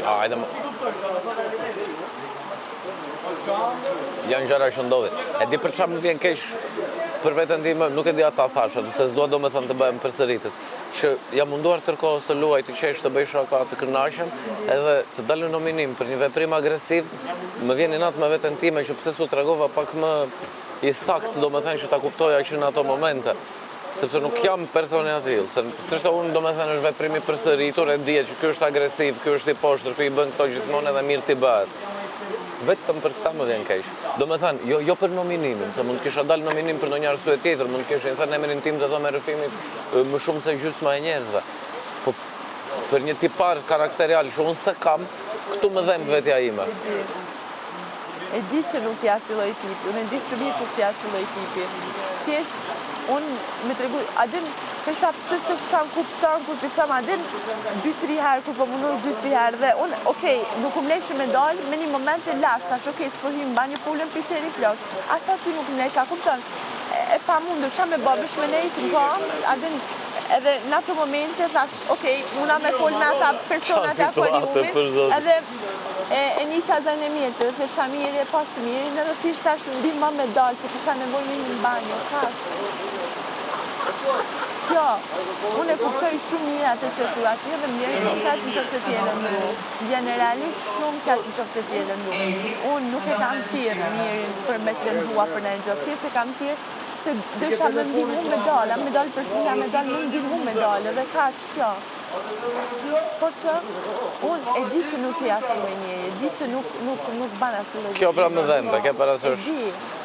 Hajde më. Janë gjëra që ndodhin. E di për çfarë më vjen keq për veten time, nuk e di ata thashë, se s'dua domethënë të bëhem përsëritës. Që jam munduar tërkohës të luaj, të qesh, të bëj shaka, të kënaqem, edhe të dal në nominim për një veprim agresiv, më vjen inat me veten time që pse s'u tregova pak më i sakt, domethënë që ta kuptoja që në ato momente. Sepse nuk jam personi atill, se unë domethënë është veprimi përsëritur, e dihet që ky është agresiv, ky është i poshtër, ky i bën këto gjithmonë edhe mirë t'i bëhet. Vetëm për këta më vjen keq. Domethënë, jo për nominimin, se mund të kisha dalë nominim për ndonjë arsye tjetër, mund të kishin thënë emrin tim të dhëmë rrëfimit më shumë se gjysma e njerëzve. Po për një tipar karakterial që unë se kam, këtu më dhem vetja ime. E di që nuk ja si lloj tipi, unë e di shumë mirë që ja si lloj tipi. Thjesht, unë me tregu, a din, pesha pse se s'kam kupton kur t'i them, a din, 2-3 herë, kur po mundur 2-3 herë, dhe unë, okej, nuk më lejshë me dalë me një moment e lasht, tash, okej, s'po him banjë pulën për teri flok. Asa ti nuk më lejshë, a kupton, e pa mundur, qa me babish me nejtë në kam, a din, edhe në ato momente, thash, okej, muna me fol me ata personat e akvariumit, edhe e një qazën e mirë, dhe shamiri e pashë mirë, në rëtisht tash ndihma me dalë, se kisha nevoj me një banjo, kaq. Kjo, unë e kuptoj shumë mirë atë që thua ti dhe më vjen shumë katë në qoftë se t'je lëndu. Generalisht shumë katë në qoftë se t'je lëndu. Unë nuk e kam thirrë mirin për me të lëndua për në gjë, thjesht e kam thirrë se dësha me ndihmu me dalë për fina, me dalë me ndihmu me dalë, dhe kaq kjo. Po që, unë e di që nuk i asë njëri, e di që nuk ban asë njëri. Kjo pra më dhembe, ke parasysh. E di.